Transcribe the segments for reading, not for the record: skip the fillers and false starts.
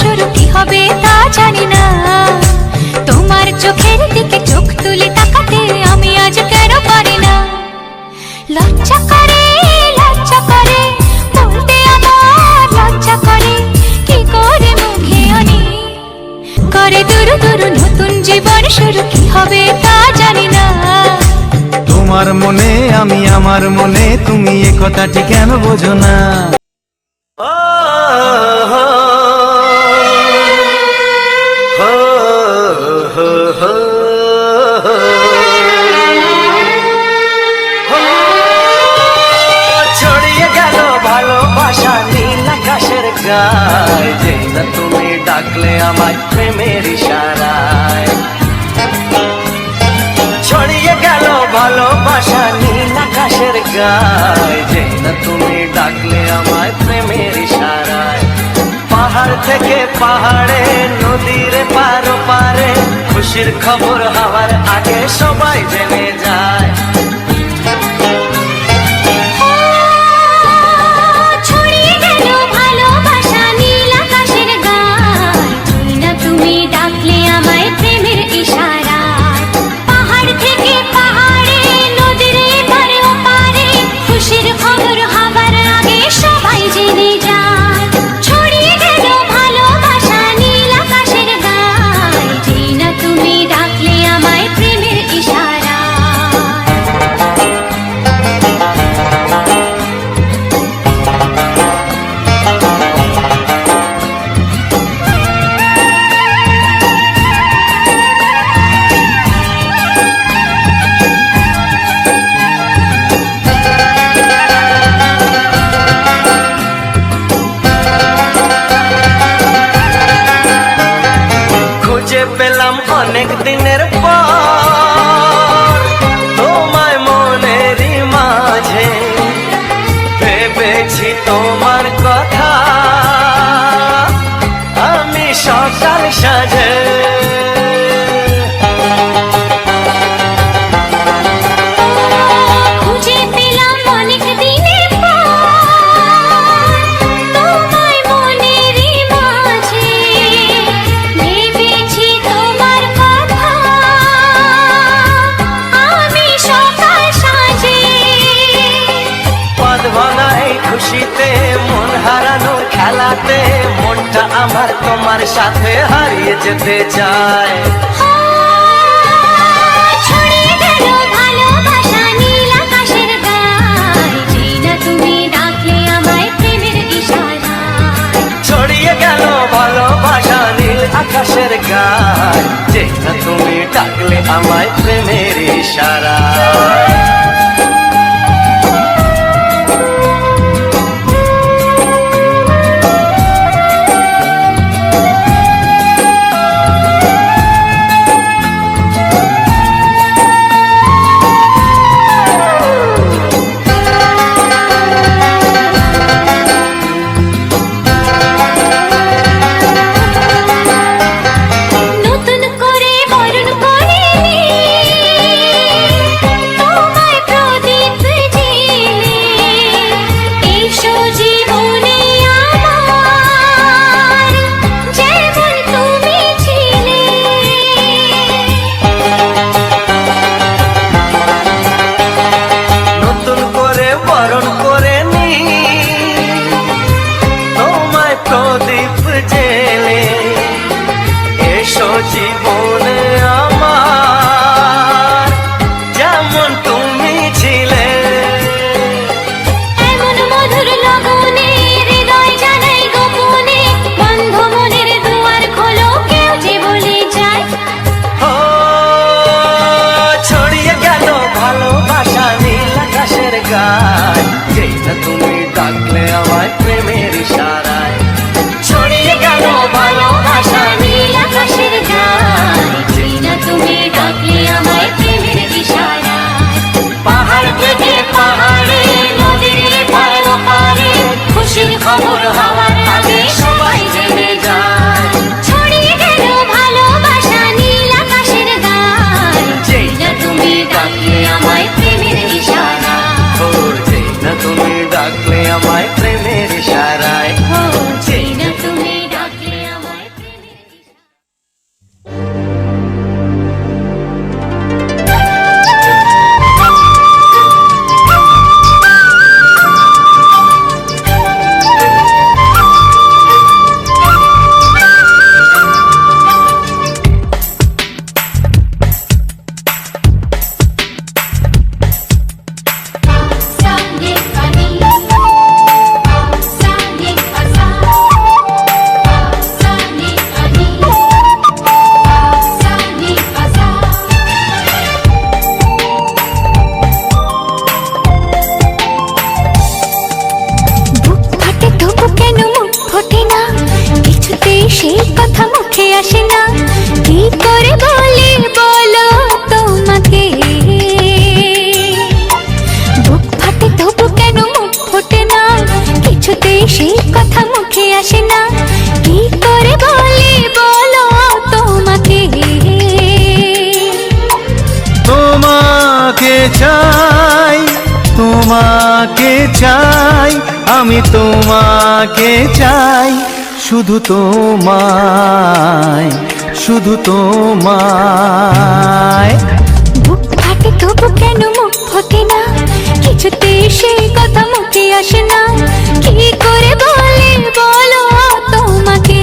শুরু কি হবে তা জানি না। তোমার চোখের দিকে চোখ তুলে তাকাতে আমি আজ কেন পারি না। লজ্জা করে বলতে আমার লজ্জা করে, কি করে মুখে আনি। করে দুরু দুরু নতুন জীবন শুরু কি হবে তা জানি না। তোমার মনে আমি আমার মনে, তুমি এ কথাটি কেন বোঝো না। ছড়িয়ে গেল ভালোবাসা নীল আকাশের গায়ে, যেই না তুমি ডাকলে আমায় প্রেমের ইশারায়। ছড়িয়ে গেল ভালোবাসা নীল আকাশের গায়ে, যেই না তুমি ডাকলে আমায় প্রেমের ইশারায়। পাহাড় থেকে পাহাড়ে নদীর পারো পারে, খুশির খবর হওয়ার আগে সবাই জেনে যায়। পেলাম অনেক দিনের পর তোমায় মনেরই মাঝে, ভেবেছি তোমার কথা আমি সকাল সাজে। খুশিতে মন হারানো খেলাতে মনটা আমার তোমার সাথে হারিয়ে যেতে চায়। ছড়িয়ে গেল ভালোবাসা নীল আকাশের গায়ে, যেই না তুমি ডাকলে আমায় প্রেমের ইশারায়। ছড়িয়ে গেল ভালোবাসা নীল আকাশের গায়ে, যেই না তুমি ডাকলে আমায় প্রেমের ইশারায়। জীবনে আমার যেমন তুমি ছিলে, এমন মধুর লগনে হৃদয় জানাই গোপনে, বন্ধ মনের দুয়ার খোলো কেউ যে বলে যায়। ও ছড়িয়ে গেল ভালোবাসা নীল আকাশের গায়ে, যেই না তুমি ডাকলে আমায় প্রেমের ইশারায়। ছড়িয়ে গেল ভালোবাসা নীল আকাশের গায়ে, না, কি করে বলি বলো তোমাকে। বুক ফাটে তবু কেন মুখ ফোটে না, কিছুতেই সেই কথা মুখে আসে না, কি করে বলি বলো তোমাকে। তোমাকে চাই, তোমাকে চাই, আমি তোমাকে চাই, শুধু তোমায়, শুধু তোমায়। বুক ফাটে তবু কেন মুখ ফোটে না, কিছুতেই সেই কথা মুখে আসে না, কি করে বলি বলো তোমাকে।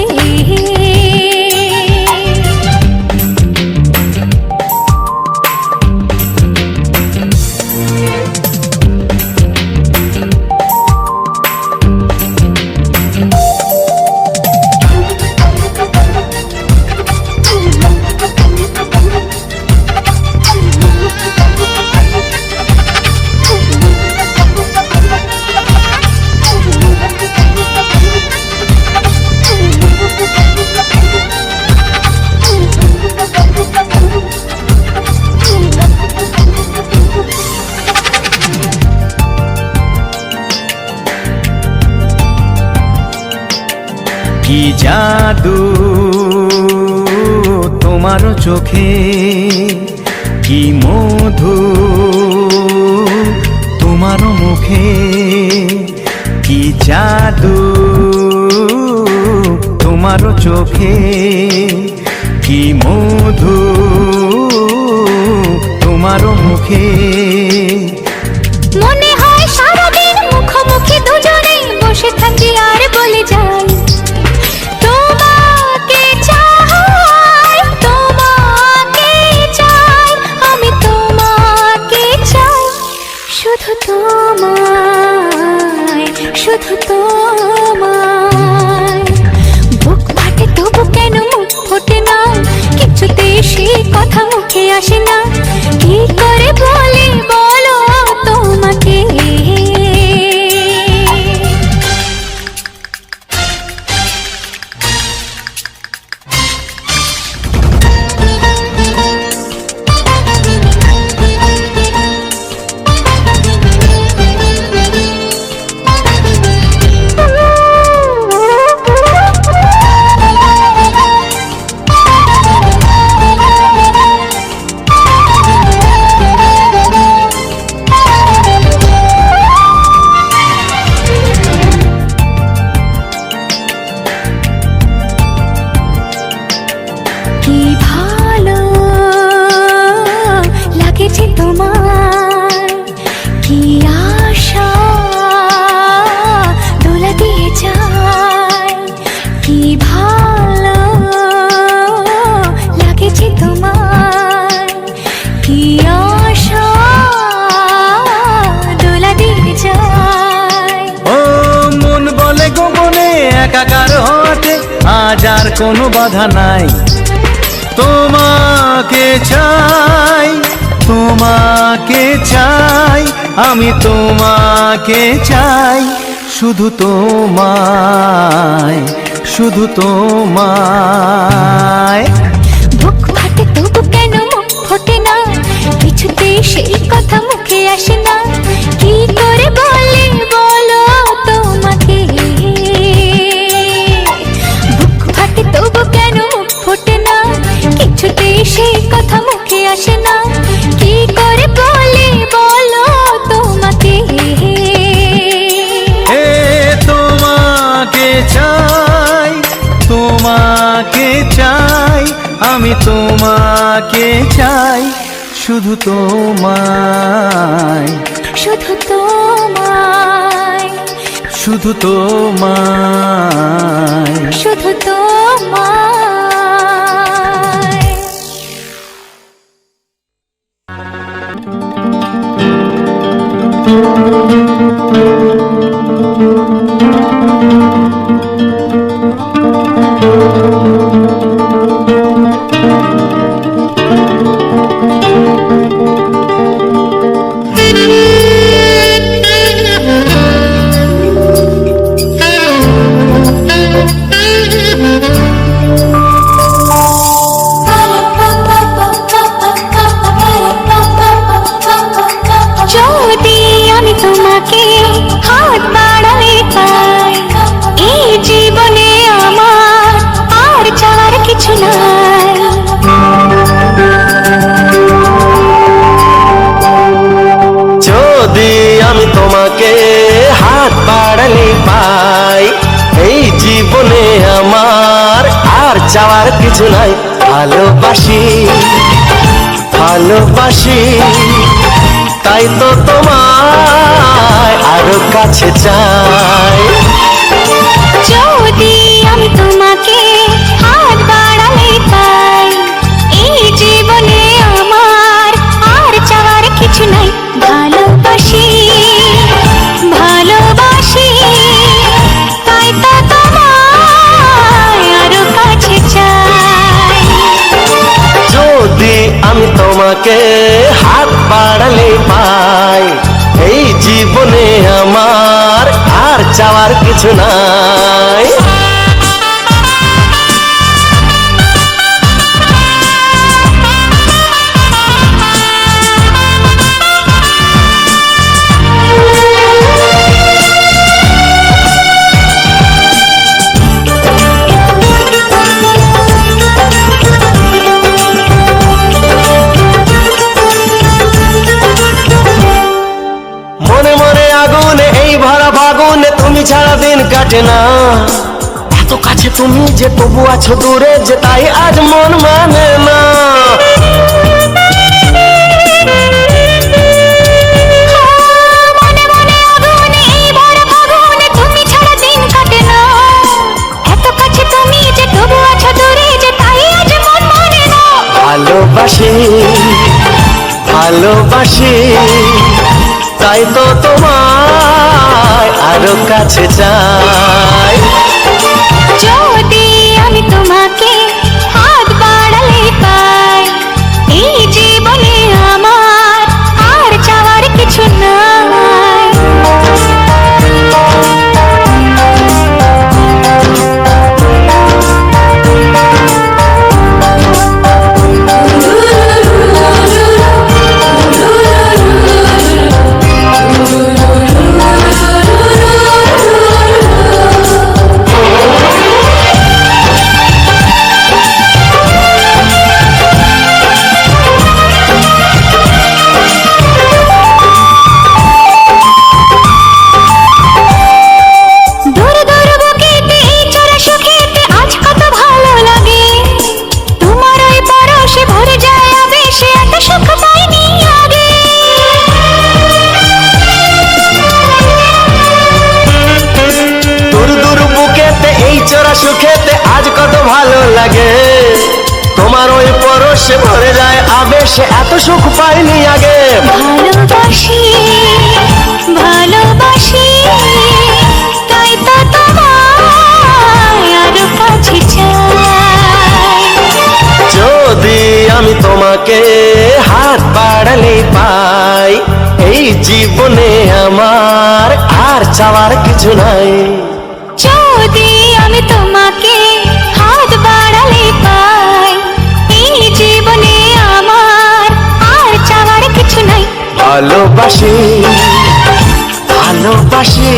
কি জাদু তোমার চোখে, কি মধু তোমার মুখে, কি জাদু তোমার চোখে, কি মধু তোমার মুখে। মনে হয় সারাদিন মুখোমুখি দুজনে বসে থাকি আর বলে যাই, তোমাকে চাই, তোমাকে চাই, আমি তোমাকে চাই, শুধু তোমায়, শুধু তোমায়। বুক ফাটে তবু কেন মুখ ফোটে না, কিছুতেই সেই কথা মুখে আসে না, কি করে বলি বলো তোমাকে। কি ভালো লাগেছে তোমার, কি আশা দোলা দিয়ে যায়, কি ভালো লাগেছে তোমার, কি আশা দোলা দিয়ে যায়। ও মন বলে গোপনে একাকার হতে আজ আর কোনো বাধা নাই, তোমাকে চাই, তোমাকে চাই, আমি তোমাকে চাই, শুধু তোমায়, শুধু তোমায়। বুক ফাটে তবু কেন মুখ ফোটে না, কিছুতেই সেই কথা মুখে আসে না, কি করে বলি বলো তোমাকে। বুক ফাটে তবু কেন মুখ ফোটে না, কিছুতেই সেই কথা মুখে আসে না, কি করে বলি বলো তোমাকে। এ তোমাকে চাই, তোমাকে চাই, আমি তোমাকে চাই, শুধু তোমায়, শুধু তোমায়, শুধু তোমায়, শুধু তোমায়। ভালোবাসি ভালোবাসি, তাই তো তোমায় আরো কাছে চাই। যদি আমি তোমাকে হাত বাড়ালে পাই, এই জীবনে আমার আর চাওয়ার কিছু নাই। ভালোবাসি ভালোবাসি, তাই তো তোমায় আরো কাছে চাই। যদি আমি তোমাকে হাত বাড়ালে পাই, এই জীবনে আমার আর চাওয়ার কিছু নাই। মনে মনে আগুনে এই ভরা ফাগুনে তুমি ছাড়া দিন কাটে না। এত কাছে তুমি যে তবু আছো দূরে, যে তাই আজ মন মানে না। মনে মনে আগুনে এই ভরা ফাগুনে তুমি ছাড়া দিন কাটে না। এত কাছে তুমি যে তবু আছো দূরে, যে তাই আজ মন মানে না। ভালোবাসি ভালোবাসি, তাই তো তোমায় আরো কাছে চাই। যদি আমি তোমাকে হাত বাড়ালে পাই, এই জীবনে আমার আর চাওয়ার কিছু নাই। দূর দূর বুকেতে এই চোরা সুখেতে আজ কত ভালো লাগে। তোমার ওই পরশে ভরে যায় আবেশে, এত সুখ পাইনি আগে। দূর দূর বুকেতে এই চোরা সুখেতে আজ কত ভালো লাগে। তোমার ওই পরশে ভরে যায় আবেশে, এত সুখ পাইনি আগে। ভালোবাসি ভালোবাসি, তাই তো তোমায় আরো কাছে চাই। যদি আমি তোমাকে হাত বাড়ালে পাই, এই জীবনে আমার আর চাওয়ার কিছু নাই। যদি আমি তোমাকে হাত বাড়ালে পাই, এই জীবনে আমার আর চাওয়ার কিছু নাই। ভালোবাসি ভালোবাসি,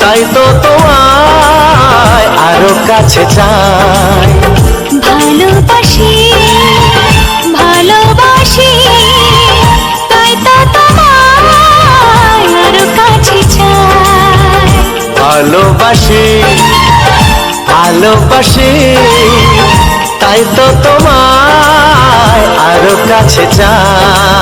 তাই তো তোমায় আরো কাছে চাই। ভালোবাসি ভালোবাসি, তাই তো তোমায় আরো কাছে চাই। ভালোবাসি ভালোবাসি, তাই তো তোমায় আরো কাছে চাই।